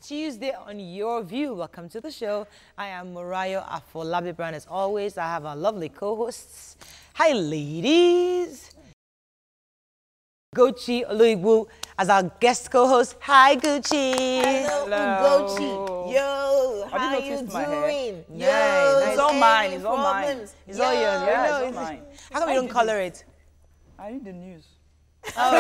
Tuesday on Your View. Welcome to the show. I am Morayo Afolabi Brown. As always, I have our lovely co-hosts. Hi, ladies. Gucci Oluigbu as our guest co-host. Hi, Gucci. Hello, Gucci. Yo, how you doing? Yo, it's all mine. It's all mine. It's all yours. Yeah, it's all mine. How come you don't color it? I read the news. Oh,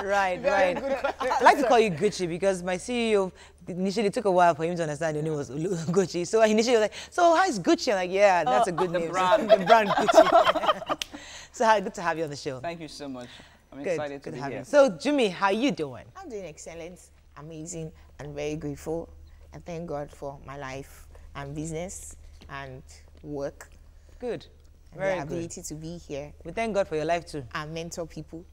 right. right. I like to call you Gucci because my CEO initially took a while for him to understand your name was Gucci. So initially he was like, so how is Gucci? I'm like, yeah, that's a good name. Brand. The brand Gucci. So good to have you on the show. Thank you so much. I'm excited to be here. So Jimmy, how you doing? I'm doing excellent, amazing, and very grateful. And thank God for my life and business and work. Good. And the ability to be here. We thank God for your life too. And mentor people.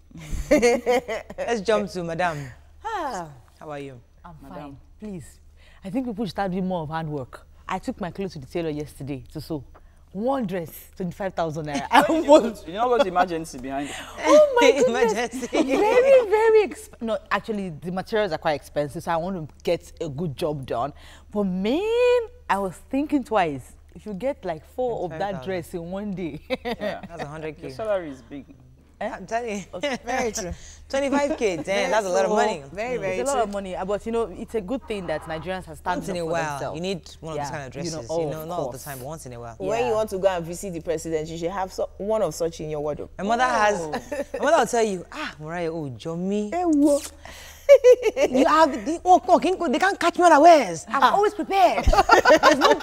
Let's jump to Madam. How are you? I'm fine. Please. I think people should start doing more of handwork. I took my clothes to the tailor yesterday to sew. One dress, 25,000 naira. You know what's the emergency behind it? Oh my goodness. Emergency. Very expensive. No, actually, the materials are quite expensive, so I want to get a good job done. But man, I was thinking twice. If you get like 4 of that dress in one day. Yeah. That's 100K. Your salary is big. I'm telling you. Very true. 25K, damn, that's a lot of money. Very, very It's a true. lot of money, but you know, it's a good thing that Nigerians have started Once in a up for while, themselves. you need one of those kind of dresses. Not all the time, but once in a while. When you want to go and visit the president, you should have one of such in your wardrobe. My mother will tell you, Mariah, oh, Jomi. You have they can't catch me unawares. I'm always prepared. There's no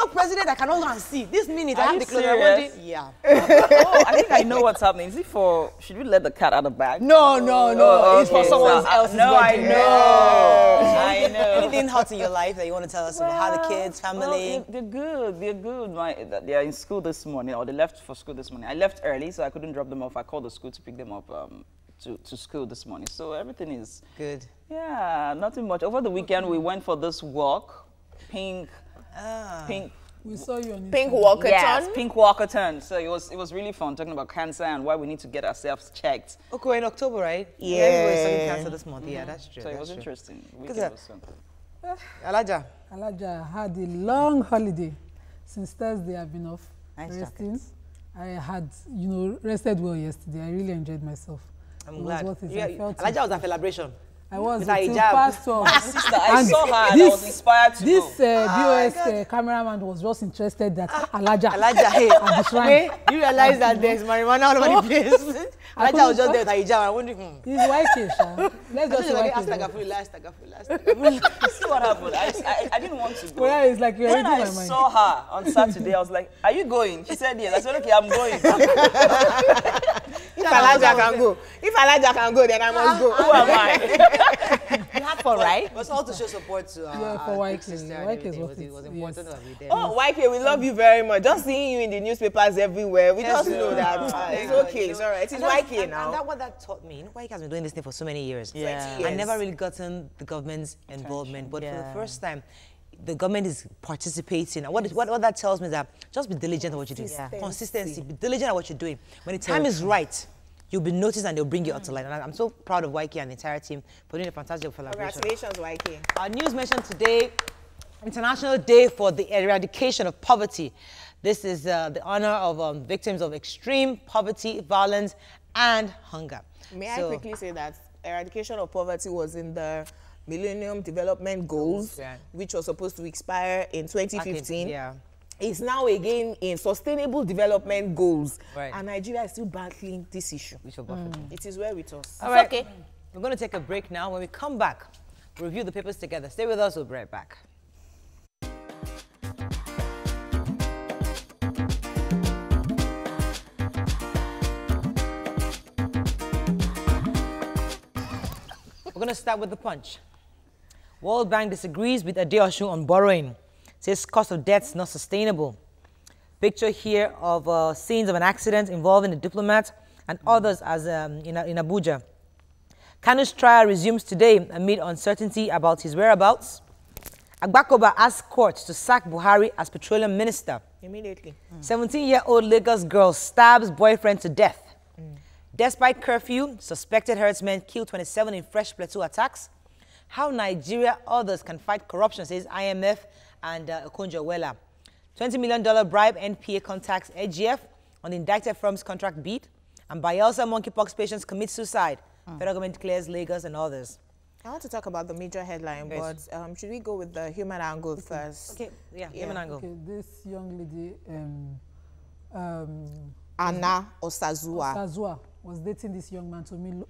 president I cannot go and see. This minute I have the clothes. Yeah. Oh, I think I know what's happening. Is it for, should we let the cat out of the bag? No. It's for Okay. someone else's No, I wedding. know. I know. Anything hot in your life that you want to tell us about? How the kids, family? No, they're good. They're good. They are in school this morning, or they left for school this morning. I left early, so I couldn't drop them off. I called the school to pick them up to school this morning. So everything is Good. Yeah, nothing much. Over the weekend, we went for this walk, pink. We saw you on Pink Instagram. walkathon. Yes, pink walkathon. So it was really fun talking about cancer and why we need to get ourselves checked. Okay, we're in October, right? Yeah. Everybody's studying cancer this month. Yeah, that's true. So it was that's true. interesting. Good Weekend was fun. Alaja. Alaja had a long holiday. Since Thursday, I've been off Nice resting. I had, rested well yesterday. I really enjoyed myself. I'm It glad. was worth it. Yeah, I felt Alaja it. was at celebration. I was with her until hijab. past 12. Sister, I And saw her and I was inspired to This go. BOS cameraman was just interested that Alaja, hey, at the shrine. wait, you realize that there's marijuana all over the place? Alaja was just there with her hijab. I'm wondering, He's YK, Sha. Let's just say Ask YK. Tagafuli last. See what happened? I didn't want to go. Well, it's like you're When reading I my mind. saw her on Saturday, I was like, are you going? She said yes. I said, okay, I'm going. If Elijah can go, then I must go. Who am I? You had fun, right? It was all to show support to for our big YK. sister and YK is everything. worth It was it. important to be there. Oh, YK, we love you very much. Just seeing you in the newspapers everywhere, we just know that it's okay, it's all right. It's YK now. And what that taught me, YK has been doing this thing for so many years. Yeah. I never really gotten the government's involvement, but for the first time, the government is participating. And what that tells me is that just be diligent at what you do. Consistency. Be diligent at what you're doing. When the time is right, you'll be noticed and they'll bring you out to light. And I'm so proud of YK and the entire team for doing a fantastic job for collaboration. Congratulations, YK. Our news mentioned today, International Day for the Eradication of Poverty. This is the honor of victims of extreme poverty, violence, and hunger. May I quickly say that eradication of poverty was in the Millennium Development Goals, which was supposed to expire in 2015. Yeah. It's now again in Sustainable Development Goals. Right. And Nigeria is still battling this issue. It is well with us. All right. Okay. We're going to take a break now. When we come back, we'll review the papers together. Stay with us. We'll be right back. We're going to start with the punch. World Bank disagrees with Adeosun on borrowing. Says cost of debt's not sustainable. Picture here of scenes of an accident involving a diplomat and others as in Abuja. Kanu's trial resumes today amid uncertainty about his whereabouts. Agbakoba asks court to sack Buhari as petroleum minister. Immediately. 17-year-old Lagos girl stabs boyfriend to death. Despite curfew, suspected herdsmen killed 27 in fresh plateau attacks. How Nigeria others can fight corruption, says IMF and Okonjo-Iweala. $20 million bribe, NPA contacts AGF on the indicted firm's contract bid. And Bayelsa monkeypox patients commit suicide. Federal government declares Lagos and others. I want to talk about the major headline, but should we go with the human angle first? Okay, human angle. Okay, this young lady, Anna Osazua. Osazua, was dating this young man, Tomide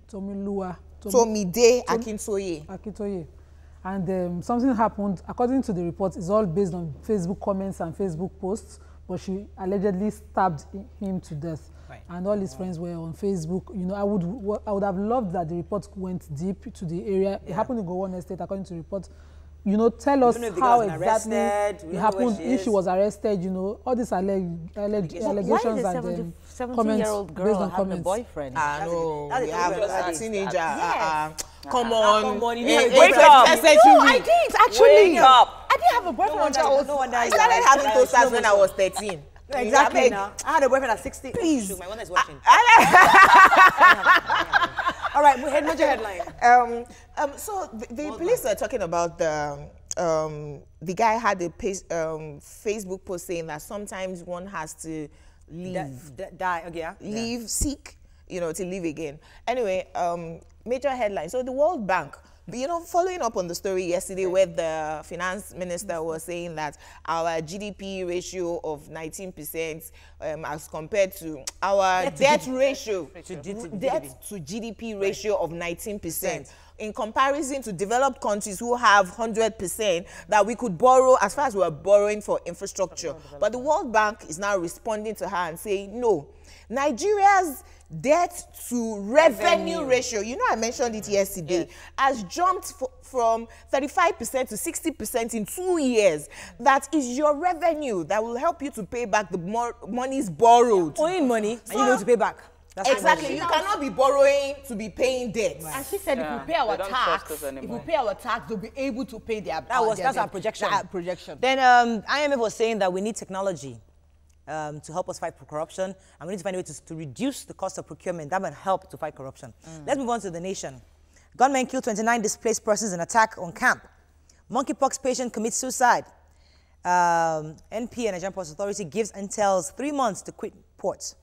Akintoye. And something happened. According to the report, it's all based on Facebook comments and Facebook posts, but she allegedly stabbed him to death. Right. And all his friends were on Facebook. You know, I would have loved that the report went deep to the area. It happened in Gowon Estate, according to the report. You know, tell us how exactly it happened, if she was arrested, you know, all these allegations and comments based on comments. A boyfriend? No, we have a teenager. Come on. Come on. Wake up. No, I did, actually. Wake up. I didn't have a boyfriend I started having toasters when I was 13. Exactly. Now. I had a boyfriend at 16. Please. My mother is watching. All right, major headline. So the police are talking about the guy had a Facebook post saying that sometimes one has to leave sick, you know, to live again. Anyway, major headline. So the World Bank, you know, following up on the story yesterday where the finance minister was saying that our GDP ratio of 19% as compared to our debt ratio, debt to GDP ratio of 19%. In comparison to developed countries who have 100%, that we could borrow as far as we are borrowing for infrastructure. But the World Bank is now responding to her and saying, no, Nigeria's debt to revenue ratio, you know, I mentioned it yesterday, has jumped from 35% to 60% in 2 years. That is your revenue that will help you to pay back the monies borrowed. Owing money, and you know to pay back. That's exactly. You cannot be borrowing to be paying debt. Right. And she said, if we pay our tax, they'll be able to pay their. That's our projection. Then IMF was saying that we need technology to help us fight corruption, and we need to find a way to reduce the cost of procurement. That might help to fight corruption. Let's move on to the nation. Gunmen kill 29 displaced persons in attack on camp. Monkeypox patient commits suicide. NP and Nigerian Ports Authority gives intel 3 months to quit ports.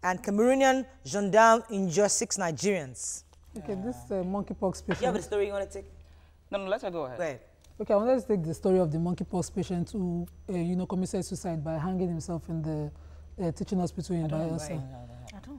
And Cameroonian gendarme injures 6 Nigerians. Okay, this monkeypox patient. You have a story you want to take? No, let her go ahead. Go ahead. Okay, I wanted to take the story of the monkeypox patient who, you know, committed suicide by hanging himself in the teaching hospital in Bayelsa.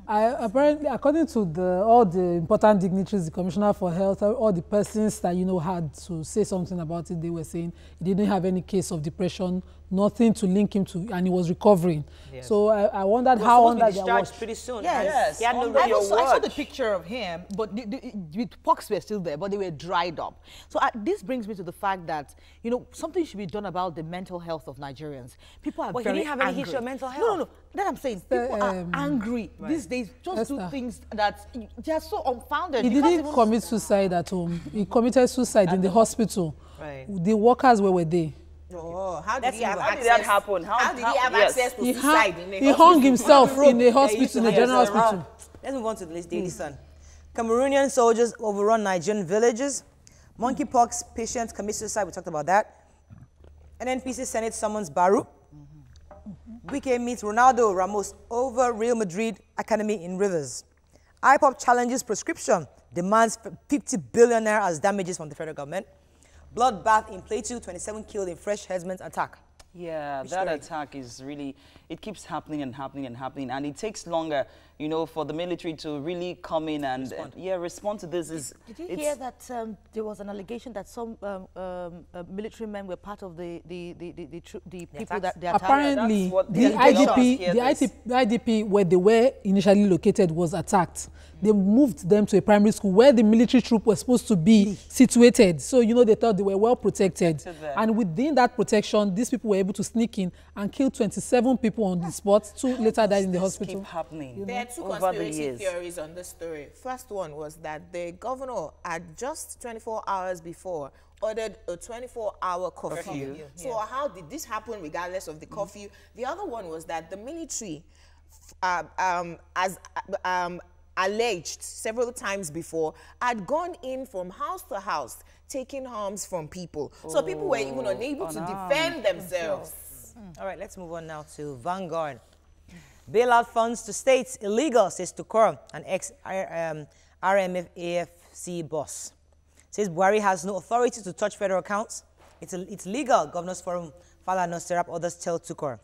Apparently, according to all the important dignitaries, the Commissioner for Health, all the persons that, you know, had to say something about it, they were saying he didn't have any case of depression, nothing to link him to, and he was recovering. Yes. So I wondered how on that was pretty soon. Yes. He had no I saw the picture of him, but the pox were still there, but they were dried up. So this brings me to the fact that, you know, something should be done about the mental health of Nigerians. People are very angry. He didn't have any history of mental health. No. That I'm saying, people are angry these days. Just do things that they are so unfounded. He didn't commit suicide at home. He committed suicide in the hospital. Right. The workers were there. Oh, how did he have access? How did that happen? How did he have access to suicide in a hospital? He hung himself in a hospital, in a general hospital. Let's move on to the Daily Sun. Cameroonian soldiers overrun Nigerian villages. Monkeypox patients commit suicide. We talked about that. NNPC Senate summons Baru. Wike meets Ronaldo Ramos over Real Madrid Academy in Rivers. IPOP challenges prescription, demands 50 billion naira as damages from the federal government. Bloodbath in Plateau, 27 killed in fresh herdsmen's attack. Yeah, that attack is really, it keeps happening and happening and happening, and it takes longer, you know, for the military to really come in and respond to this. Did you hear that there was an allegation that some military men were part of the people that they attacked? Apparently, the IDP where they were initially located was attacked. They moved them to a primary school where the military troop was supposed to be situated. So, you know, they thought they were well protected. And within that protection, these people were able to sneak in and kill 27 people on the spot. 2 later died in the hospital. Keep happening. You know? There are 2 conspiracy theories on this story. First one was that the governor had just 24 hours before ordered a 24-hour curfew. So how did this happen regardless of the curfew? The other one was that the military, alleged several times before, had gone in from house to house, taking arms from people. So people were even unable to defend themselves. All right, let's move on now to Vanguard. Bailout funds to states illegal, says Tukor, an ex-RMAFC boss. Says Buhari has no authority to touch federal accounts. It's legal, Governors Forum, Falana, Serap, others tell Tukor.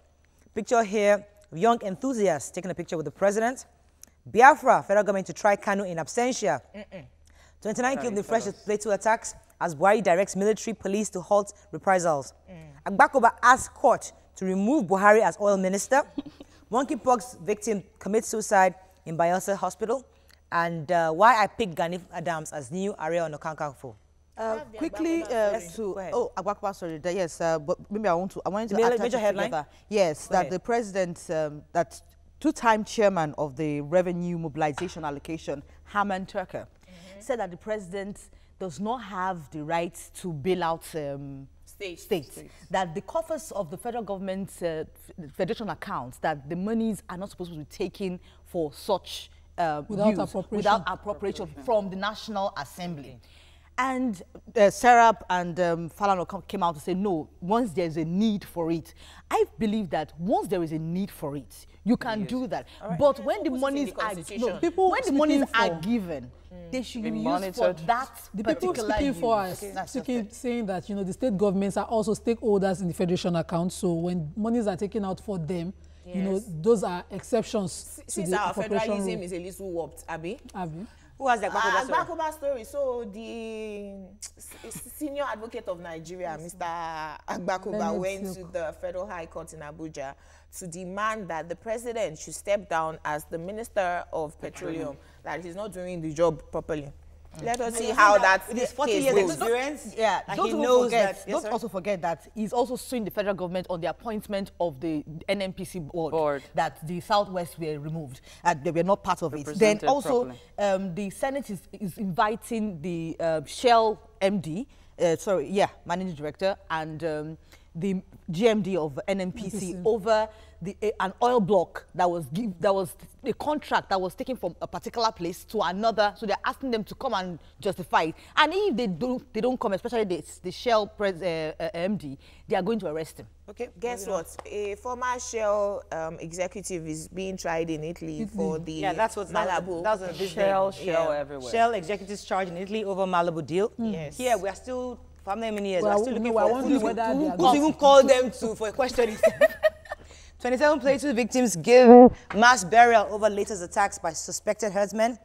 Picture here of young enthusiasts taking a picture with the president. Biafra, federal government to try Kanu in absentia. 29 killed in the fresh Plateau attacks as Buhari directs military police to halt reprisals. Agbakoba asks court to remove Buhari as oil minister. Monkeypox victim commits suicide in Bayelsa hospital. And why I picked Gani Adams as new area on Okankanfo. Quickly Agbakoba, sorry, yes, but maybe I wanted to attach major headline. Together. Yes, that the president, that two-time chairman of the Revenue Mobilization Allocation, Herman Turker, said that the president does not have the right to bail out states. That the coffers of the federal government's federation accounts, that the monies are not supposed to be taken for such without appropriation from the National Assembly. And Serap and Falana came out to say, no, once there's a need for it. I believe that once there is a need for it, you can do that. Right. But when the monies are given, they should be used for that the people speaking use. For us, saying that, you know, the state governments are also stakeholders in the federation account. So when monies are taken out for them, you know, those are exceptions. Since our federalism is a little warped, Abi. Who has the Agbakoba story? So the senior advocate of Nigeria, Mr. Agbakoba, went to the Federal High Court in Abuja to demand that the president should step down as the Minister of Petroleum, that he's not doing the job properly. Let us see how that with his 40 years experience. Yeah, don't also forget that he's also suing the federal government on the appointment of the NNPC board. That the Southwest were removed, they were not part of it. Then also, the Senate is inviting the Shell MD, managing director, and the GMD of NNPC over an oil block that was a contract that was taken from a particular place to another. So they're asking them to come and justify it. And if they don't come, especially the Shell MD, they are going to arrest him. Okay, guess what? A former Shell executive is being tried in Italy for the Malibu. That's a big Shell everywhere. Shell executives charged in Italy over Malibu deal. Yes. Here we are still, for how many years? Well, we are still looking for who even called them for a question. 27 Plateau victims give mass burial over latest attacks by suspected herdsmen.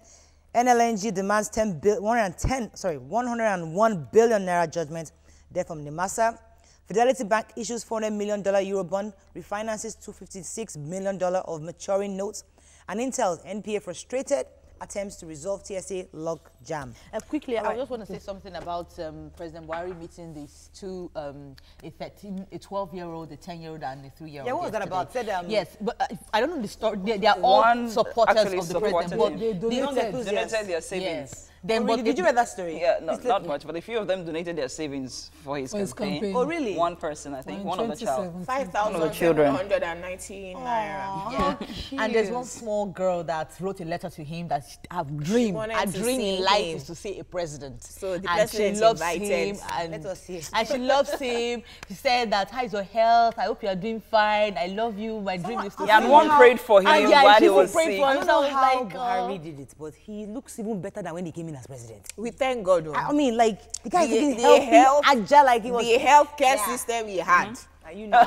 NLNG demands 101 billion naira judgment. Death from Nimasa. Fidelity Bank issues $400 million Eurobond, refinances $256 million of maturing notes. And Intel's NPA frustrated attempts to resolve TSA log jam. Quickly, I just want to say something about President Buhari meeting these two, a 12-year-old, a 10-year-old, and a 3-year-old. Yeah, what was that about? Yes, but I don't know the story. They are all supporters of the president, but they donated their savings. Yes. Then, did you read that story? Yeah, not much, but a few of them donated their savings for his campaign. Oh, really? One person, I think, one of the child. 5,719 naira. Yeah. And there's one small girl that wrote a letter to him that her dream in life is to see a president. So the president invited him, and let us see. And she loves him. She said that, how is your health? I hope you are doing fine. I love you. My dream is to see you. And one prayed for him while he was sick. I don't know how Buhari did it, but he looks even better than when he came in as president. We thank God. I mean, like, the guy is looking healthy, agile, like he was. The healthcare system he had. You know.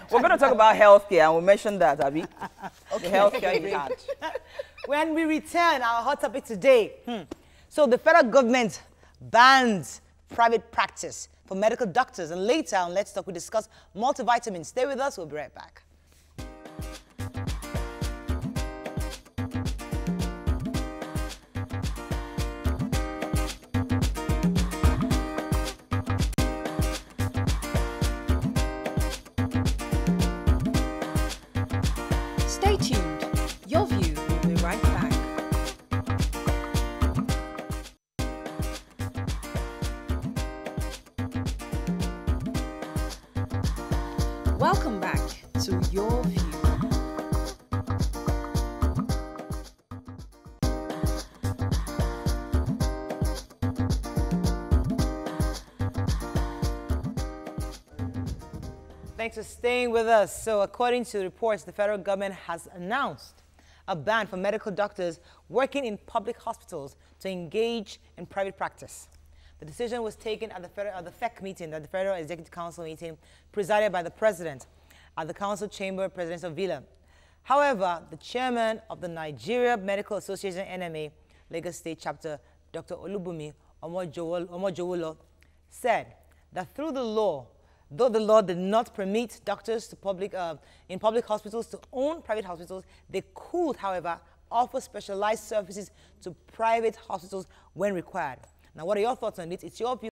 We're going to talk about healthcare, and we'll mention that, Abby. Okay, healthcare he had. When we return, our hot topic today. So the federal government bans private practice for medical doctors. And later on Let's Talk, we discuss multivitamins. Stay with us. We'll be right back. Stay tuned. Your View will be right back. Welcome back to thanks for staying with us. So according to reports, the federal government has announced a ban for medical doctors working in public hospitals to engage in private practice. The decision was taken at the FEC meeting, at the Federal Executive Council meeting, presided by the President at the Council Chamber Presidential Villa. However, the chairman of the Nigeria Medical Association NMA, Lagos State Chapter, Dr. Olubumi Omojowolo, said that through the law, though the law did not permit doctors to in public hospitals to own private hospitals, they could, however, offer specialized services to private hospitals when required. Now, what are your thoughts on it? It's your view.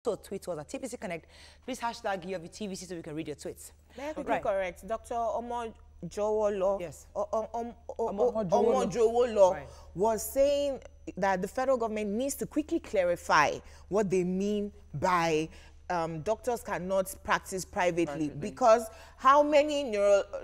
So tweet was at TPC Connect. Please hashtag your TVC so we can read your tweets. May I quickly correct? Dr. Omojowolo, yes. Omojowolo was saying that the federal government needs to quickly clarify what they mean by doctors cannot practice privately, because how many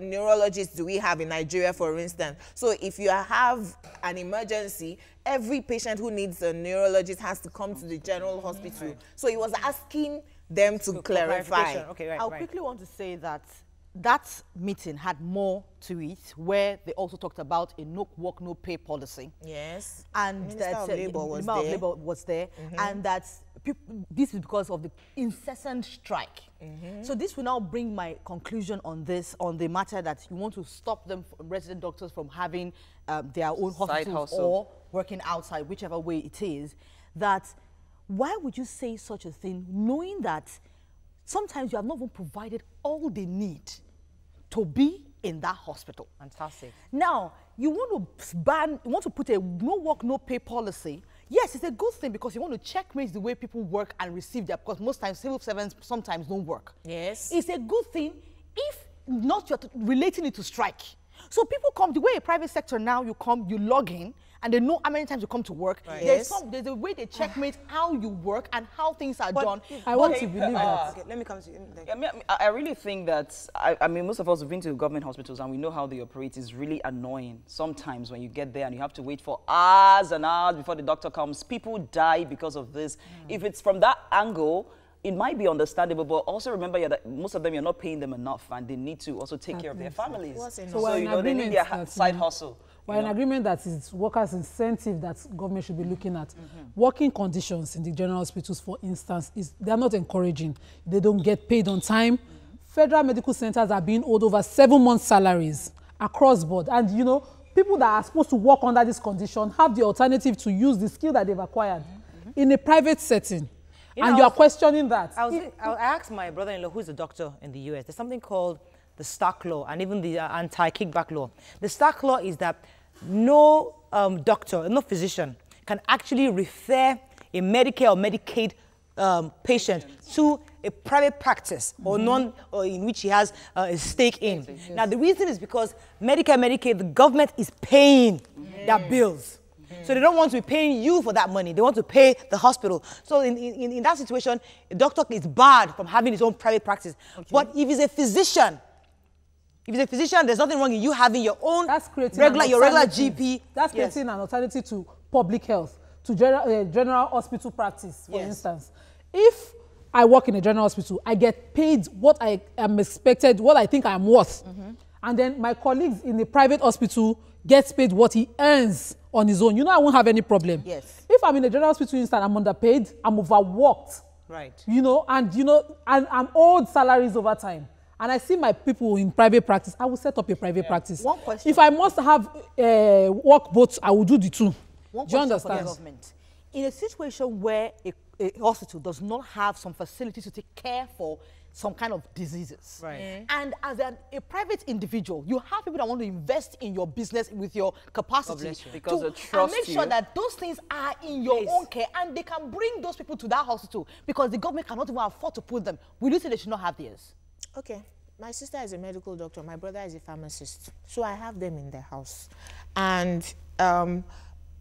neurologists do we have in Nigeria, for instance? So if you have an emergency, every patient who needs a neurologist has to come to the general hospital. So he was asking them to clarify. Okay, I quickly want to say that that meeting had more to it, where they also talked about a no work, no pay policy. Yes. And Minister that of Labour was Minister there. of Labour was there, and that this is because of the incessant strike. So this will now bring my conclusion on this, on the matter that you want to stop them, resident doctors, from having their own hospitals or working outside, whichever way it is. That why would you say such a thing, knowing that sometimes you have not even provided all they need to be in that hospital? Fantastic. Now, you want to ban, you want to put a no work, no pay policy. Yes, it's a good thing because you want to checkmate the way people work and receive their, because most times civil servants sometimes don't work. Yes. It's a good thing if not you're relating it to strike. So people come, the way a private sector now, you come, you log in, and they know how many times you come to work. Right. There's a way they checkmate how you work and how things are done. I want to believe that. Okay, let me come to you. I really think that, I mean, most of us have been to government hospitals and we know how they operate. Is really annoying. Sometimes when you get there and you have to wait for hours and hours before the doctor comes, people die because of this. If it's from that angle, it might be understandable, but also remember that most of them, you're not paying them enough and they need to also take care of their families. So you know, they need their side hustle. We're in agreement that it's workers' incentive that government should be looking at. Working conditions in the general hospitals, for instance, they're not encouraging. They don't get paid on time. Federal medical centers are being owed over 7 months' salaries across board. And, you know, people that are supposed to work under this condition have the alternative to use the skill that they've acquired in a private setting. And you are questioning that. I asked my brother-in-law, who's a doctor in the US, there's something called the Stark Law and even the anti-kickback law. The Stark Law is that no doctor, no physician can actually refer a Medicare or Medicaid patient to a private practice or in which he has a stake in. Yes. Now, the reason is because Medicare, Medicaid, the government is paying their bills. So they don't want to be paying you for that money. They want to pay the hospital. So in that situation, a doctor is barred from having his own private practice. But if he's a physician, there's nothing wrong in you having your own regular GP. That's creating an alternative to public health, to general hospital practice, for instance. If I work in a general hospital, I get paid what I am expected, what I think I'm worth. And then my colleagues in the private hospital gets paid what he earns on his own. You know, I won't have any problem. Yes. If I'm in a general hospital instead, I'm underpaid, I'm overworked. Right. You know, and I'm owed salaries over time. And I see my people in private practice, I will set up a private practice. One question. If I must have work both, I will do the two. One do you question understand? for the government. In a situation where a hospital does not have some facilities to take care for some kind of diseases. Right. And as a private individual, you have people that want to invest in your business with your capacity. Because they trust and make sure that those things are in your own care and they can bring those people to that hospital because the government cannot even afford to put them. Will you say they should not have theirs? Okay. My sister is a medical doctor. My brother is a pharmacist. So I have them in the house. And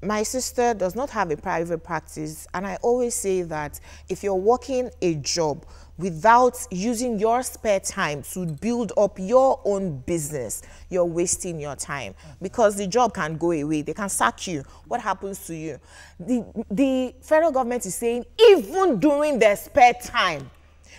my sister does not have a private practice. And I always say that if you're working a job, without using your spare time to build up your own business, you're wasting your time because the job can go away. They can sack you. What happens to you? The federal government is saying even during their spare time,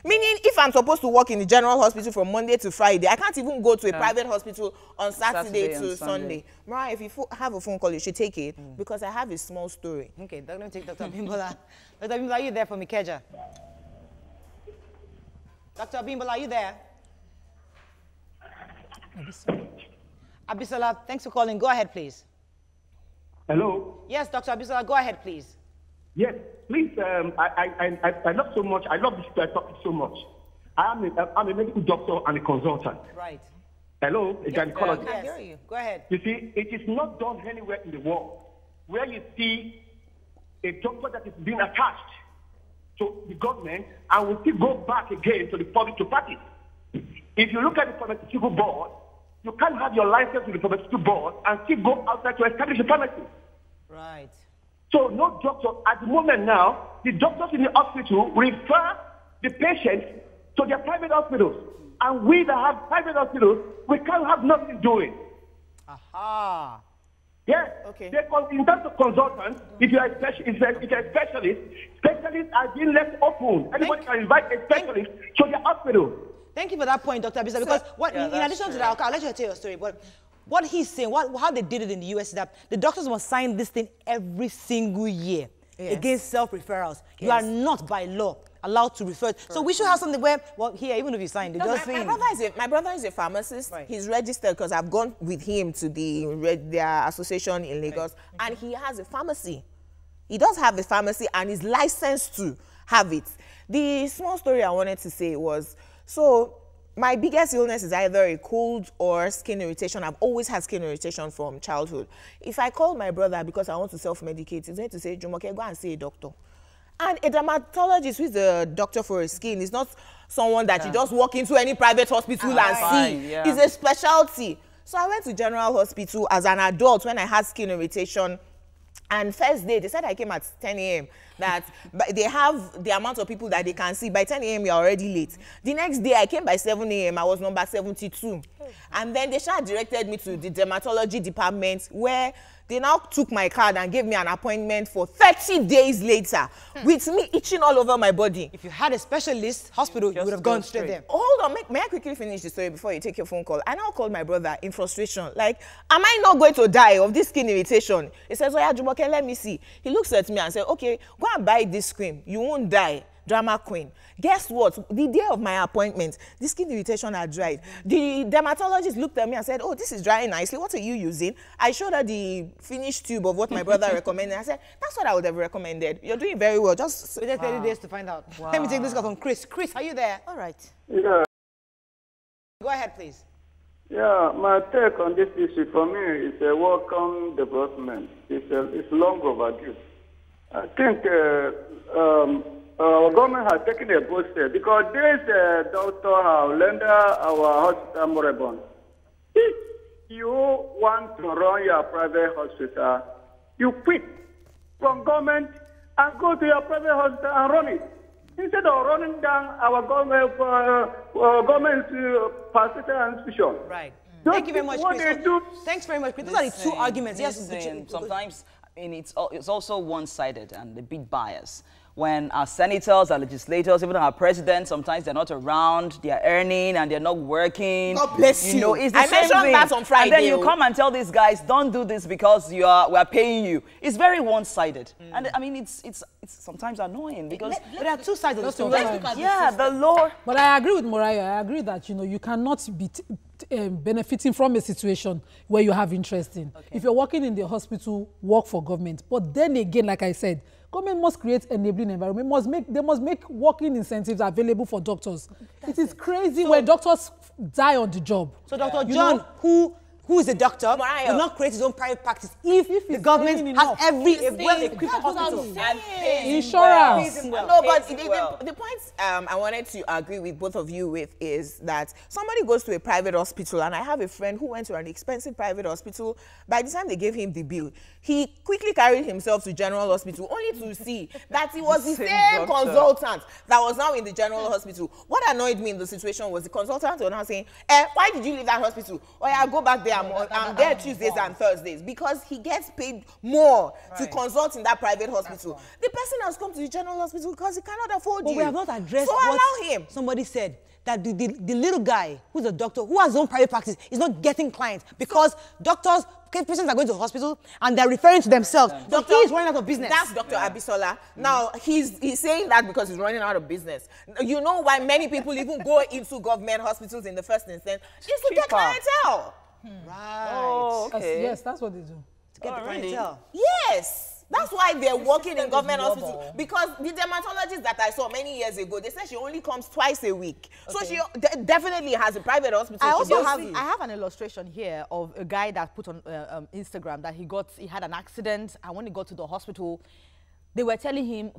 meaning if I'm supposed to work in the general hospital from Monday to Friday, I can't even go to a private hospital on Saturday to Sunday. Mariah, if you have a phone call, you should take it because I have a small story. Okay, let me take Dr. Abimbola. Dr. Abimbola, are you there for me, Keja? Dr. Abimbola, are you there? Abisola, thanks for calling. Go ahead, please. Hello? Yes, Dr. Abisola, go ahead, please. Yes, please. I love so much. I love this topic so much. I'm a medical doctor and a consultant. Right. Hello? A gynecologist. I hear you. Go ahead. You see, it is not done anywhere in the world where you see a doctor that is being attached to the government and will still go back again to the public to practice. If you look at the pharmaceutical board, you can't have your license with the pharmaceutical board and still go outside to establish a pharmacy. Right. So no doctor, at the moment now, the doctors in the hospital refer the patients to their private hospitals. And we that have private hospitals, we can't have nothing doing. Aha. Yes. Okay. In terms of consultants, if you are a specialist, specialists are being left open. Anybody can invite a specialist to their hospital. Thank you for that point, Dr. Abisa, because in addition to that, I'll let you tell your story, but what he's saying, how they did it in the US is that the doctors must sign this thing every single year against self-referrals. You are not by law allowed to refer. So we should have something where, well, here, even if you sign, they just say. My brother is a pharmacist. Right. He's registered because I've gone with him to their association in Lagos, and he has a pharmacy. He does have a pharmacy and is licensed to have it. The small story I wanted to say was, so my biggest illness is either a cold or skin irritation. I've always had skin irritation from childhood. If I call my brother because I want to self-medicate, he's going to say, Jumoke, go and see a doctor. And a dermatologist who is a doctor for his skin is not someone that you just walk into any private hospital and see. It's a specialty. So I went to General Hospital as an adult when I had skin irritation. And first day, they said I came at 10 a.m. that they have the amount of people that they can see. By 10 a.m., you're already late. The next day, I came by 7 a.m. I was number 72. And then they directed me to the dermatology department where they now took my card and gave me an appointment for 30 days later with me itching all over my body. If you had a specialist hospital, you would have gone straight there. Hold on, may I quickly finish the story before you take your phone call? I now called my brother in frustration. Like, am I not going to die of this skin irritation? He says, oh yeah, Jumoke, let me see. He looks at me and said, okay, go and buy this cream. You won't die. Drama queen. Guess what? The day of my appointment, the skin irritation had dried. The dermatologist looked at me and said, oh, this is drying nicely. What are you using? I showed her the finished tube of what my brother recommended. I said, that's what I would have recommended. You're doing very well. Just wait 30 days to find out. Wow. Let me take this call from Chris. Chris, are you there? All right. Yeah. Go ahead, please. Yeah, my take on this issue for me is a welcome development. It's long overdue. I think our government has taken a good step because this doctor has rendered our hospital moribund. If you want to run your private hospital, you quit from government and go to your private hospital and run it. Instead of running down our government institution. Right. Thank you very much, Chris. Thanks very much, Chris. Those are the two arguments. Yes, sometimes it's also one-sided and a bit biased. When our senators, our legislators, even our presidents, sometimes they're not around, they're earning and they're not working. God bless you. You know, it's the I same mentioned thing. that on Friday. And then you come and tell these guys, don't do this because we're paying you. It's very one-sided. And I mean, it's sometimes annoying because there are two sides of the story. Yeah, the law. But I agree with Mariah. I agree that, you know, you cannot be benefiting from a situation where you have interest in. Okay. If you're working in the hospital, work for government. But then again, like I said, government must create enabling environment. They must make working incentives available for doctors. It is crazy when doctors die on the job. So Dr. John, who who is a doctor, Mariah. will not create his own private practice if the government has every well-equipped hospital. And pays Insurance. well. No, but Pays well. the point I wanted to agree with both of you with is that somebody goes to a private hospital, and I have a friend who went to an expensive private hospital. By the time they gave him the bill, he quickly carried himself to general hospital, only to see that it was the same consultant that was now in the general hospital. What annoyed me in the situation was the consultant was now saying, why did you leave that hospital? Oh yeah, go back there. I'm there Tuesdays and Thursdays, because he gets paid more to consult in that private hospital. The person has come to the general hospital because he cannot afford you. We have not addressed so what allow him. somebody said, that the little guy who's a doctor, who has his own private practice, is not getting clients because doctors, patients are going to the hospital and they're referring to themselves. So he is running out of business. That's Dr. Abisola. Now, he's saying that because he's running out of business. You know why many people even go into government hospitals in the first instance? Is to get clientele. Right. Oh, okay. Yes, that's what they do. To get the clientele. Yes. That's why they're working in government hospitals. Because the dermatologist that I saw many years ago, they said she only comes twice a week. So she definitely has a private hospital. I also have an illustration here of a guy that put on Instagram that he had an accident, and when he got to the hospital, they were telling him,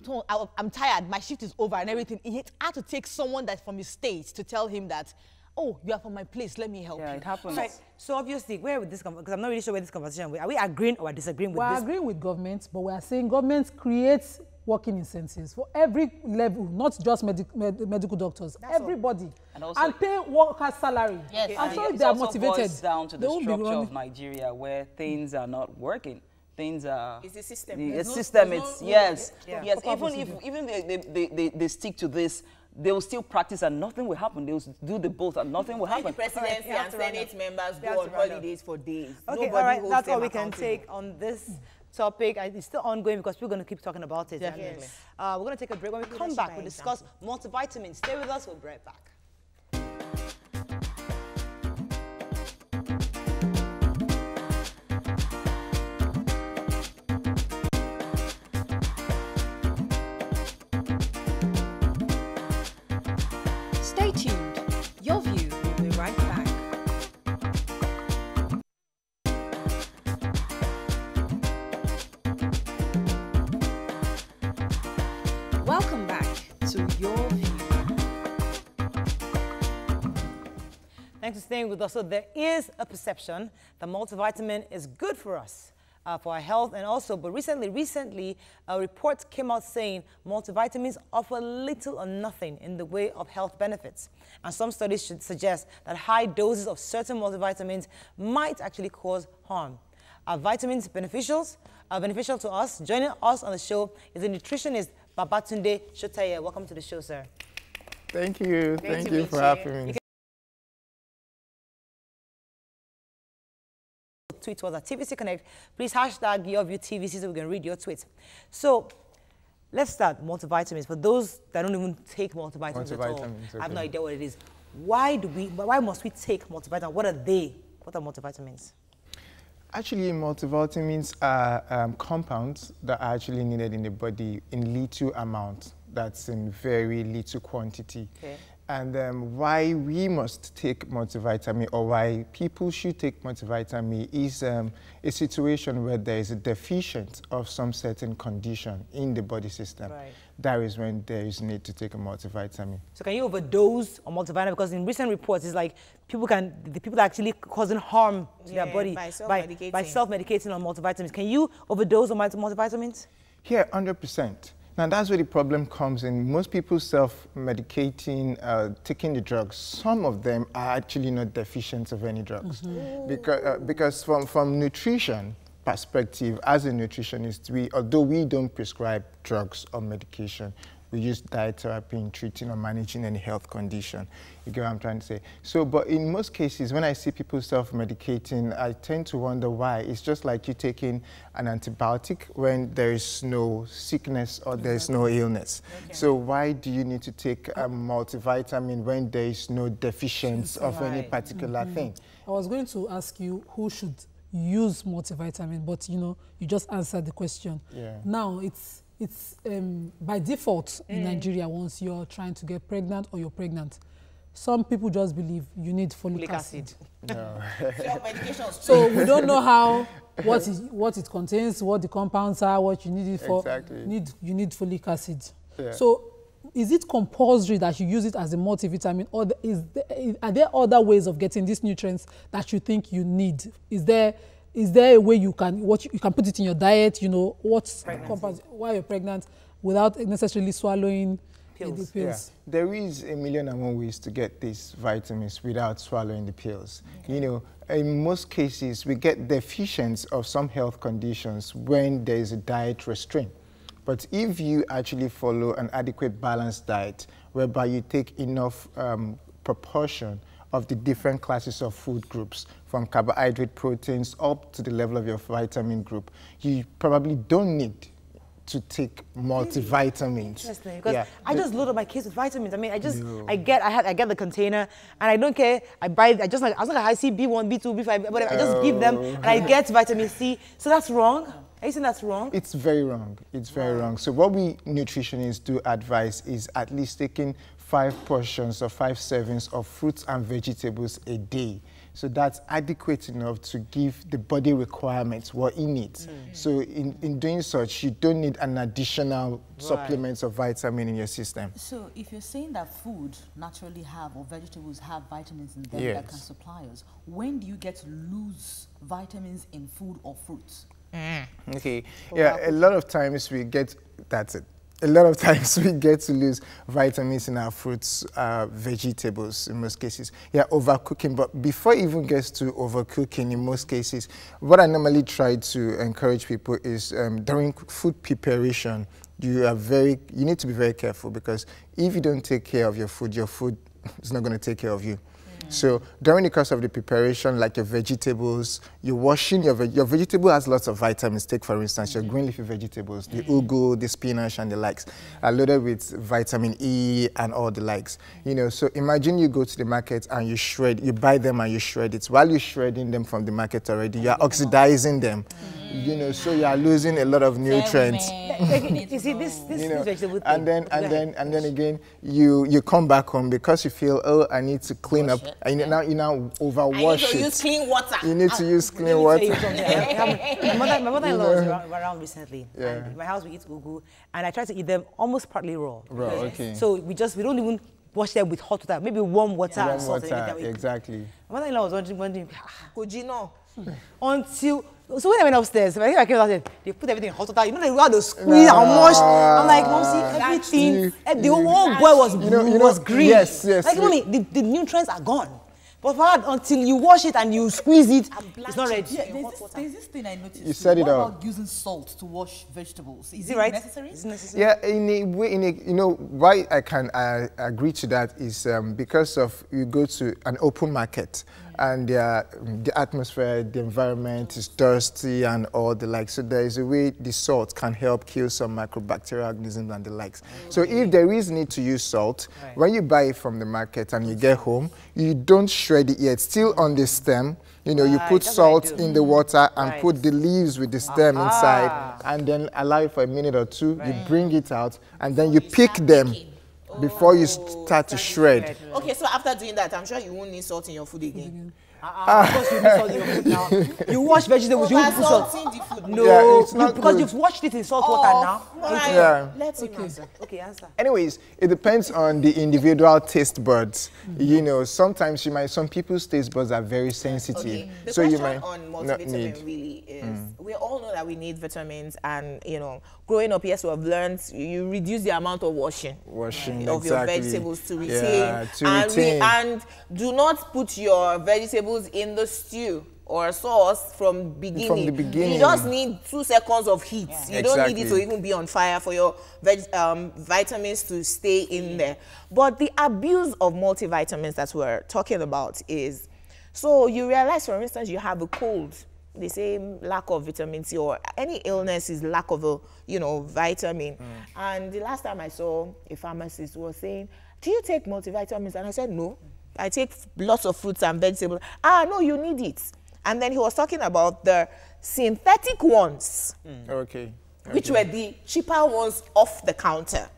I'm tired, my shift is over and everything. He had to take someone that's from his state to tell him that, oh, you are from my place, let me help you. Yeah, it happens. Right. So obviously, where with this, because I'm not really sure where this conversation, are we agreeing or disagreeing with We're this? agreeing with government, but we are saying government creates working incentives for every level, not just medical doctors, everybody, and pay workers' salary. Yes. I'm sure It they are also motivated. boils down to They the won't be structure running. of Nigeria where things are not working. Things are. It's a system. The There's system. there's It's no- yes, yeah. yes. Proper Even they stick to this, they will still practice and nothing will happen. They will do the both and nothing will The happen. presidency and Senate members go on holidays for days. Okay, Nobody all right, holds that's them all we can accountable. take on this topic. It's still ongoing because we're going to keep talking about it. Definitely. We're going to take a break. When we come back, we'll discuss multivitamins. Stay with us. We'll be right back. Stay tuned. Your View will be right back. Welcome back to Your View. Thanks for staying with us. So there is a perception that multivitamin is good for us, for our health, and also, but recently, a report came out saying multivitamins offer little or nothing in the way of health benefits. And some studies should suggest that high doses of certain multivitamins might actually cause harm. Are vitamins beneficial to us? Joining us on the show is a nutritionist, Babatunde Shotaye. Welcome to the show, sir. Thank you. Thank you for having me. Tweet was at TVC Connect. Please hashtag YourViewTVC so we can read your tweets. So let's start multivitamins. For those that don't even take multivitamins at all, I have no idea what it is. Why must we take multivitamins? What are they? What are multivitamins? Actually, multivitamins are compounds that are actually needed in the body in little amount. That's in very little quantity. Okay. And why we must take multivitamin, or why people should take multivitamin, is a situation where there is a deficient of some certain condition in the body system. Right. That is when there is need to take a multivitamin. So can you overdose on multivitamin? Because in recent reports, it's like the people are actually causing harm to their body by self-medicating. by self-medicating on multivitamins. Can you overdose on multivitamins? Yeah, 100%. Now, that's where the problem comes in. Most people self-medicating, taking the drugs. Some of them are actually not deficient of any drugs. Because from nutrition perspective, as a nutritionist, although we don't prescribe drugs or medication, we use diet therapy in treating or managing any health condition. You get what I'm trying to say? So, but in most cases, when I see people self-medicating, I tend to wonder why. It's just like you taking an antibiotic when there is no sickness or there is no illness. Okay. So why do you need to take a multivitamin when there is no deficiency of any particular thing? I was going to ask you who should use multivitamin, but you just answered the question. Yeah. Now it's by default in Nigeria, once you're trying to get pregnant or you're pregnant, some people just believe you need folic acid. No. So we don't know what it contains, what the compounds are, what you need it for. Exactly. You need folic acid. Yeah. So is it compulsory that you use it as a multivitamin, or are there other ways of getting these nutrients that you think you need? Is there a way you can put it in your diet, you know, compounds while you're pregnant without necessarily swallowing the pills? Yeah. There is 1,000,001 ways to get these vitamins without swallowing the pills. Okay. You know, in most cases, we get deficiency of some health conditions when there is a diet restraint. But if you actually follow an adequate balanced diet, whereby you take enough proportion of the different classes of food groups, from carbohydrate, proteins, up to the level of your vitamin group, you probably don't need to take multivitamins. Interesting, because I just load up my case with vitamins. I mean, I get the container, and I don't care. I just like I see B1, B2, B5, whatever. I just give them, and I get vitamin C. So that's wrong. Are you saying that's wrong? It's very wrong. It's very wrong. So what we nutritionists do advise is at least taking 5 portions or 5 servings of fruits and vegetables a day. So that's adequate enough to give the body requirements what it needs. So in doing such, you don't need an additional supplements of vitamin in your system. So if you're saying that food naturally have, or vegetables have vitamins in them that can supply us, when do you get to lose vitamins in food or fruits? Okay, a lot of times we get, a lot of times we get to lose vitamins in our fruits, vegetables in most cases. Overcooking, but before it even gets to overcooking in most cases, what I normally try to encourage people is during food preparation, you need to be very careful, because if you don't take care of your food is not going to take care of you. So during the course of the preparation, like your vegetables, you're washing your vegetable has lots of vitamins. Take for instance your green leafy vegetables, the ugu, the spinach, and the likes, are loaded with vitamin E and all the likes. You know, so imagine you go to the market and you buy them and you shred it. While you're shredding them from the market already, you are oxidizing them. You know, so you are losing a lot of nutrients. You see, this vegetable thing. And then again, you come back home because you feel, oh, I need to clean up. And you now overwash it. You need to use clean water. You need to use clean water. My mother-in-law was around recently. And in my house we eat ugu, and I try to eat them almost partly raw. Raw, okay. So we don't even wash them with hot water, maybe warm water and salt. Exactly. My mother-in-law was wondering, could you know? So when I went upstairs, I came downstairs, they put everything in hot water. You know, they had to squeeze and wash. I'm like, Mom, see, everything. The whole boy was green. Yes. Like, mommy, the nutrients are gone. But until you wash it and you squeeze it, it's not ready. There's this thing I noticed. You said it all. What about using salt to wash vegetables? Is it right? necessary? Is it necessary? Yeah, in a way, you know, why I agree to that is because of you go to an open market and the atmosphere, the environment is dusty and all the like. So there is a way the salt can help kill some microbacterial organisms and the likes. So if there is need to use salt, when you buy it from the market and you get home, you don't shred it yet. Still on the stem, you know, you put salt in the water and put the leaves with the stem inside, and then allow it for a minute or two. You bring it out, and then you pick them before you start to shred. Okay, so after doing that, I'm sure you won't need salt in your food again. Of course you need salt in your food now. You wash vegetables, you won't put salt. No, it's not because good. you've washed it in salt water now. Let's answer. Okay, answer. Anyways, it depends on the individual taste buds. You know, sometimes some people's taste buds are very sensitive. Okay. The so question you might on not multivitamin need. really is, we all know that we need vitamins, and you know, growing up, yes, we have learned you reduce the amount of washing of your vegetables to retain, and do not put your vegetables in the stew or sauce from the beginning. You just need 2 seconds of heat. You don't need it to even be on fire for your vitamins to stay in there. But the abuse of multivitamins that we're talking about is, so you realize, for instance, you have a cold. They say lack of vitamin C, or any illness is lack of a, vitamin. And the last time I saw a pharmacist was saying, do you take multivitamins? And I said, no, I take lots of fruits and vegetables. No, you need it. And then he was talking about the synthetic ones, which were the cheaper ones off the counter,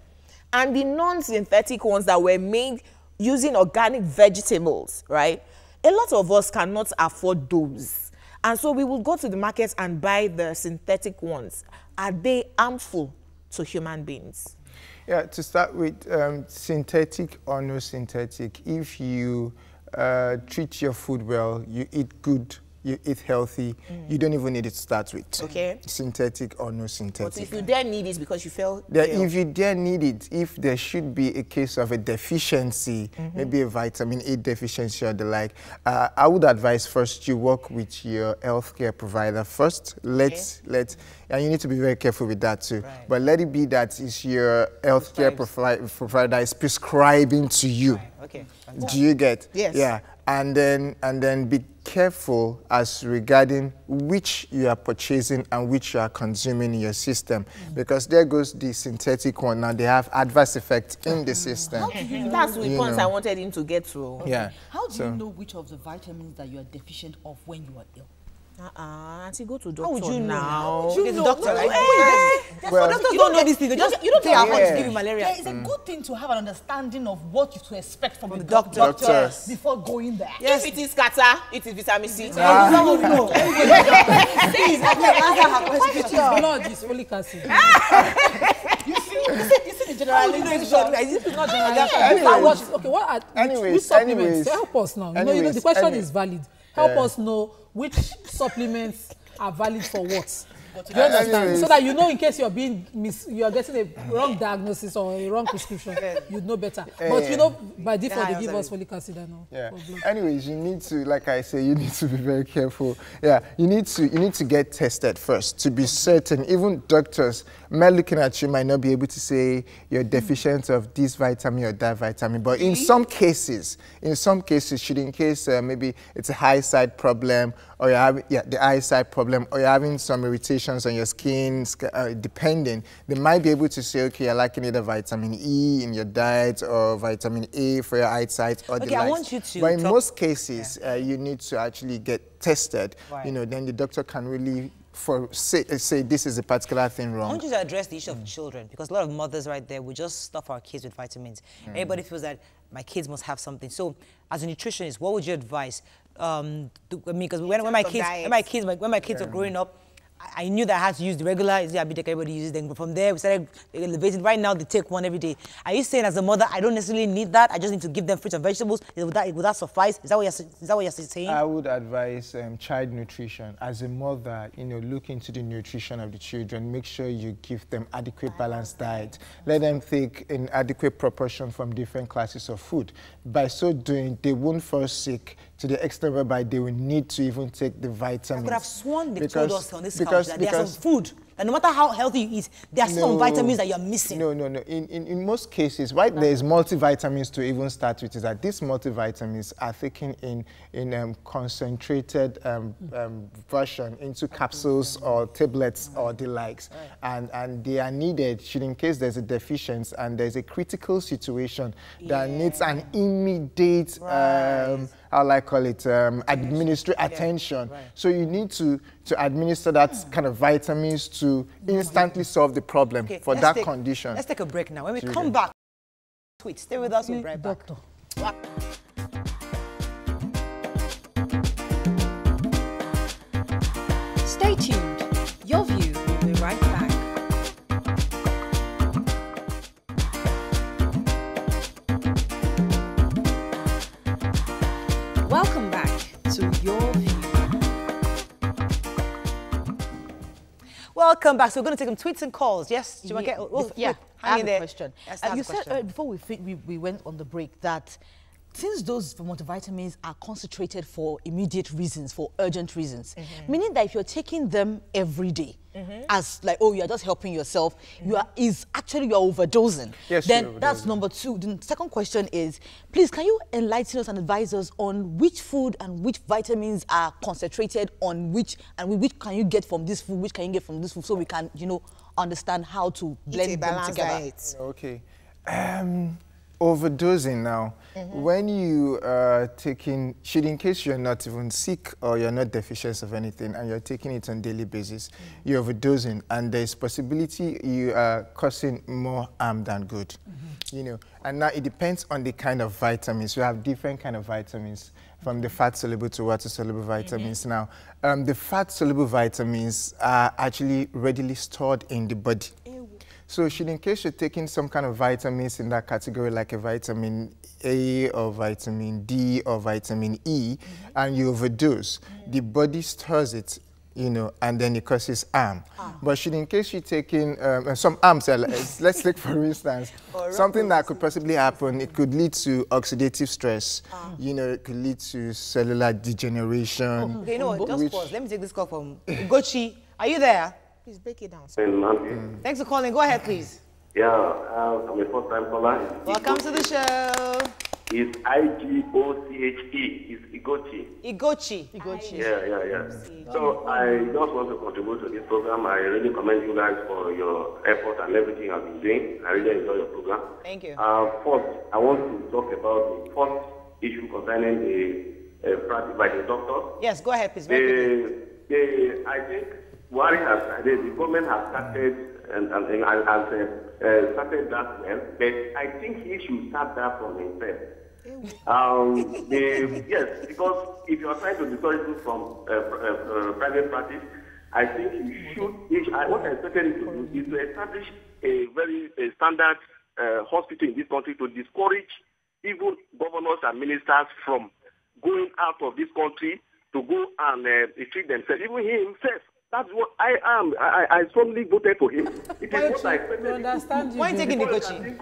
and the non-synthetic ones that were made using organic vegetables, right? A lot of us cannot afford those. And so we will go to the market and buy the synthetic ones. Are they harmful to human beings? Yeah, to start with, synthetic or no synthetic, if you treat your food well, you eat good, you eat healthy, you don't even need it to start with. Okay. Synthetic or no synthetic. But if you dare need it because you feel if you dare need it, if there should be a case of a deficiency, maybe a vitamin A deficiency or the like, I would advise first you work with your healthcare provider first. And you need to be very careful with that too. Right. But let it be that it's your healthcare provider that is prescribing to you. Right. Okay. Do you get? Yes. Yeah. And then be careful as regarding which you are purchasing and which you are consuming in your system, because there goes the synthetic one. Now they have adverse effects in the system. That's the points I wanted him to get through. Yeah. How do you know which of the vitamins that you are deficient of when you are ill? Auntie, go to doctor. How would you know? now? You know, doctor, right? Well, Doctors don't know these things. They just You don't take our get- punch to give you malaria. Yeah, it's a good thing to have an understanding of what to expect from the doctor. Doctor. before going there. If it is kata, it is vitamin C. Please, answer her question. Blood is folic acid. You see the generalization. This is not Anyways. Okay, what are Anyways, which supplements? anyways. Help us now. You know, Anyways, the question anyways. is valid. Help us know which supplements are valid for what. Do you understand? Anyways. So that you know in case you're being you are getting a wrong diagnosis or a wrong prescription, you'd know better. But you know, by default, they give us folic acid and all. Yeah. for blood. Anyways, you need to, like I say, you need to be very careful. Yeah. You need to get tested first to be certain. Even doctors, men looking at you might not be able to say you're deficient of this vitamin or that vitamin. But in some cases, should in case maybe it's a high side problem, or you're having the eyesight problem, or you're having some irritations on your skin, depending, they might be able to say, okay, you're lacking either vitamin E in your diet or vitamin A for your eyesight or the likes. I want you to But in most cases, you need to actually get tested. Right. You know, then the doctor can really say this is a particular thing I wrong. want you to address the issue of children, because a lot of mothers right there will just stuff our kids with vitamins. Everybody feels that my kids must have something. So, as a nutritionist, what would you advise? Because when my kids were growing up, I knew that I had to use the regular Abidec everybody uses. Then from there, we started elevating. Right now, they take one every day. Are you saying as a mother, I don't necessarily need that? I just need to give them fruits and vegetables? Would that suffice? Is that what you're saying? I would advise child nutrition. As a mother, you know, look into the nutrition of the children. Make sure you give them adequate balanced diet. Let them take an adequate proportion from different classes of food. By so doing, they won't fall sick to the extent whereby they will need to even take the vitamins. I could have sworn they told us on this couch that there's some food, that no matter how healthy you eat, there are some vitamins that you're missing. No. In most cases, why there's multivitamins to even start with is that these multivitamins are taken in concentrated version into capsules or tablets or the likes. And they are needed should in case there's a deficiency and there's a critical situation that needs an immediate how I call it, administrative attention. Right. So you need to administer that kind of vitamins to instantly solve the problem for that condition. Let's take a break now. When we come back, stay with us, we'll be right back. Stay tuned. Your View will be right back. Welcome back to Your View. Welcome back. So we're going to take some tweets and calls. Yes? Do you want to get... I have a question. Yes, You said before we went on the break that since those multivitamins are concentrated for immediate reasons, for urgent reasons, meaning that if you're taking them every day, as like, oh, you're just helping yourself, you're overdosing. Yes, then that's number two. The second question is, please, can you enlighten us and advise us on which food and which vitamins are concentrated on which, and which can you get from this food, which can you get from this food, so we can, you know, understand how to blend them together. Okay. overdosing now. When you are taking, in case you're not even sick or you're not deficient of anything and you're taking it on a daily basis, you're overdosing, and there's possibility you are causing more harm than good. You know, and now it depends on the kind of vitamins. We have different kind of vitamins, from the fat-soluble to water-soluble vitamins. Now, the fat-soluble vitamins are actually readily stored in the body. So in case you're taking some kind of vitamins in that category, like a vitamin A or vitamin D or vitamin E, and you overdose, the body stores it, you know, and then it causes harm. But in case you're taking some harms, let's take for instance, something that could possibly happen, it could lead to oxidative stress, you know, it could lead to cellular degeneration. Okay, no, just pause. Let me take this call from Gochi. Are you there? Please break it down. Thanks for calling. Go ahead, please. Yeah, I'm a first-time caller. Welcome to the show. It's I-G-O-C-H-E. It's Igochi. Igochi. Yeah. So I just want to contribute to this program. I really commend you guys for your effort and everything you've been doing. I really enjoy your program. Thank you. First, I want to talk about the first issue concerning the practice by the doctor. Yes, go ahead, please. I think the government has started and has started that well, but I think he should start that from himself. Yes, because if you are trying to discourage people from private practice, I think you should. What I expected him to do is to establish a very standard hospital in this country to discourage even governors and ministers from going out of this country to go and treat themselves. Even he himself. That's what I am. I strongly voted for him. It is what I expected. You understand you. Why taking the coaching? It's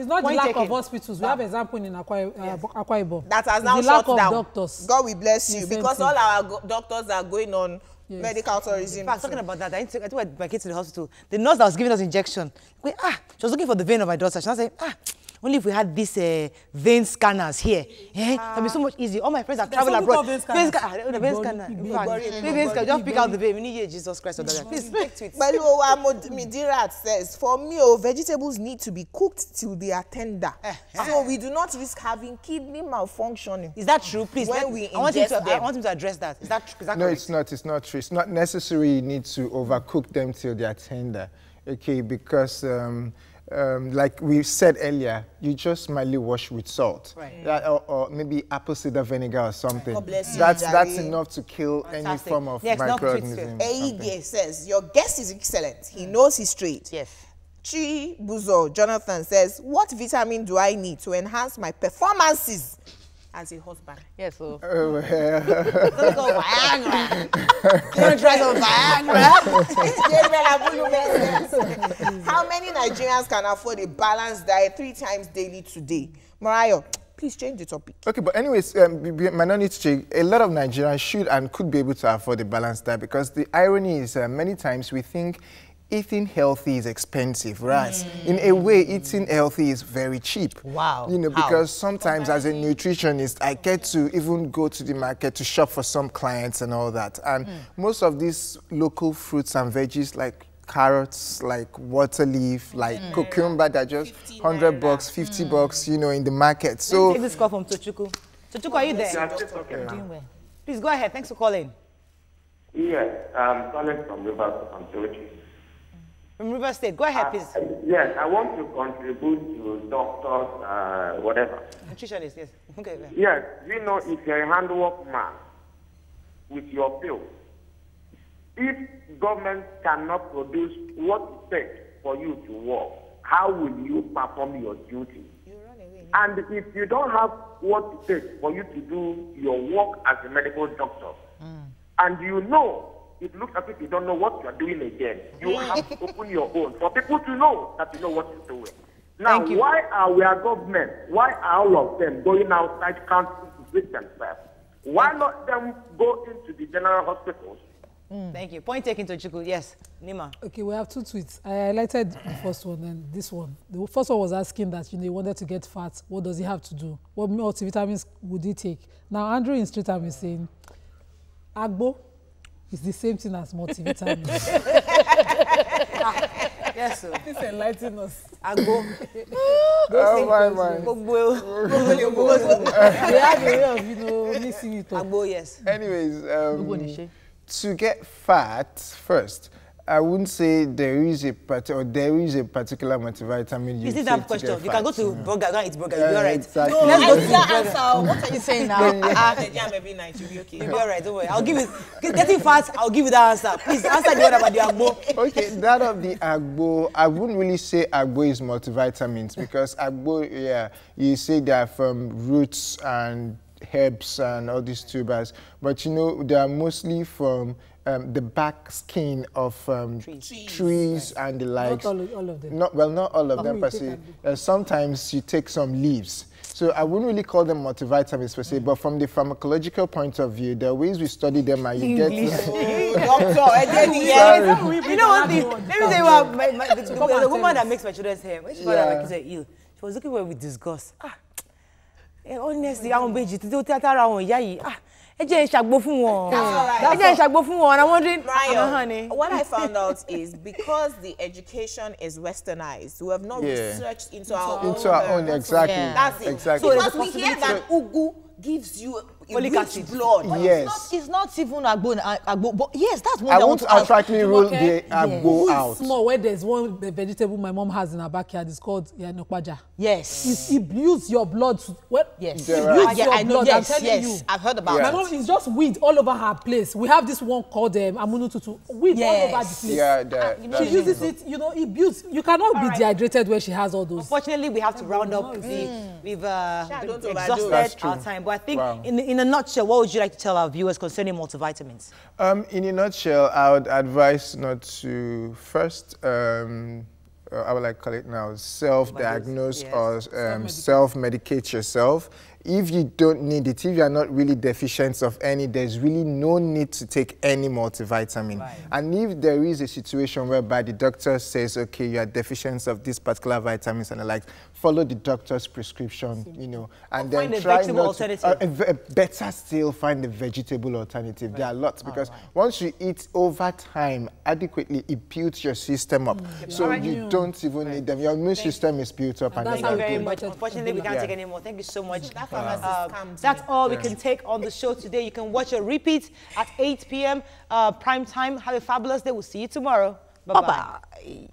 not the lack of hospitals. We have example in Akwa Ibom. That has now the lack shut of down. Doctors. God will bless you, because all our doctors are going on medical tourism. In fact, talking about that, I took my kids to the hospital. The nurse that was giving us injection, she was looking for the vein of my daughter. She was saying, only if we had these vein scanners here, it'd be so much easier. All my friends have traveled abroad. Vein scanner. Just pick out the vein. We need Jesus Christ. Please speak to it. But Midirat says, for me, vegetables need to be cooked till they are tender. So we do not risk having kidney malfunctioning. Is that true? Please. When we ingest them. I want him to address that. Is that No, correct? it's not. It's not true. It's not necessary you need to overcook them till they are tender. Okay, because like we said earlier, you just mildly wash with salt, or maybe apple cider vinegar or something. God bless you, that's enough to kill any form of microorganism. Eige says, your guest is excellent. He knows his trade. Yes. Chi Buzo Jonathan says, what vitamin do I need to enhance my performances as a husband? Yes, so. Let's go Viagra. You want to try some Viagra? How many Nigerians can afford a balanced diet 3 times daily today? Mariah, please change the topic. Okay, but anyways, might not need to change. A lot of Nigerians should and could be able to afford a balanced diet, because the irony is many times we think eating healthy is expensive, right? In a way, eating healthy is very cheap. Wow. You know, because sometimes as a nutritionist, I get to even go to the market to shop for some clients and all that. And most of these local fruits and veggies, like carrots, like water leaf, like cucumber, they're just $100, $50, you know, in the market. So take this call from Tochuku. Tochuku, are you there? Doing well. Please go ahead. Thanks for calling. Yes, I'm calling from Rivers from Georgia. From River State. Go ahead, please. Yes, I want to contribute to doctors, whatever. Nutritionist, yes. Okay. Yes, you know, if you're a handwork man with your bill, if government cannot produce what it takes for you to work, how will you perform your duty? And if you don't have what it takes for you to do your work as a medical doctor, and you know, it looks as if you don't know what you're doing again, you have to open your own for people to know that you know what you're doing. Now, why are our government, why are all of them going outside country to treat themselves? Why not them go into the general hospitals? Thank you. Point taken to Chuku. Yes, Nima. Okay, we have 2 tweets. I highlighted the first one and this one. The first one was asking that he wanted to get fat. What does he have to do? What multivitamins would he take? Now, Andrew in Street Time is saying, Agbo is the same thing as multivitamins. Yes, sir. Please enlighten us. Agbo. Oh, my. They have a way of, mixing it up. Agbo, yes. Anyways, to get fat, first, I wouldn't say there is a particular multivitamin you Is take it that to question? get You fat. can go to burger, go and eat burger, you'll be all right. Exactly. No, Let's go to answer. What are you saying now? The jam every night, you'll be okay. You'll be all right, don't worry. I'll give you, getting fat, I'll give you that answer. Please answer the one about the agbo. Okay, that of the agbo, I wouldn't really say agbo is multivitamins because agbo, yeah, you say they are from roots and herbs and all these tubers, but they are mostly from the back skin of trees and the likes. Not all of them. Not all of them per se. Sometimes you take some leaves. So I wouldn't really call them multivitamins per se, but from the pharmacological point of view, the ways we study them and you get... Doctor, You know one thing? Let me tell you what, the woman that makes my children's hair, when she found out my kids are ill, she was looking at me with disgust. Honestly, I'm beji to tell her, and I'm wondering, Brian, what I found out is because the education is westernized, we have not researched into our own. Exactly. Yeah. That's it. Exactly. So because we hear that ugu gives you folic acid blood. Yes. It's not even agbo, but yes, that's one I I want to outrightly rule the agbo out. Small, where there's one vegetable my mom has in her backyard, it's called yanokwaja. Yes. It builds your blood. Yes. It Right. builds your I know. blood, Yes, I'm telling you. I've heard about My that. mom is just weed all over her place. We have this one called amunututu. Weed all over the place. Yeah, She uses it, it builds. You cannot be dehydrated when she has all those. Unfortunately, we have to round up. We've exhausted That's true. our time. But I think, in a nutshell, what would you like to tell our viewers concerning multivitamins? In a nutshell, I would advise not to first, I would like to call it now, self-diagnose or self-medicate yourself. If you don't need it, if you are not really deficient of any, there's really no need to take any multivitamin. Right. And if there is a situation whereby the doctor says, okay, you are deficient of these particular vitamins and the like, follow the doctor's prescription, and then try not to, better still find a vegetable alternative. Right. There are lots because once you eat over time adequately, it builds your system up. So you don't even need them. Your immune system is built up. Thank you very much. Unfortunately, we can't take any more. Thank you so much. That's all we can take on the show today. You can watch a repeat at 8 p.m. Prime time. Have a fabulous day. We'll see you tomorrow. Bye-bye.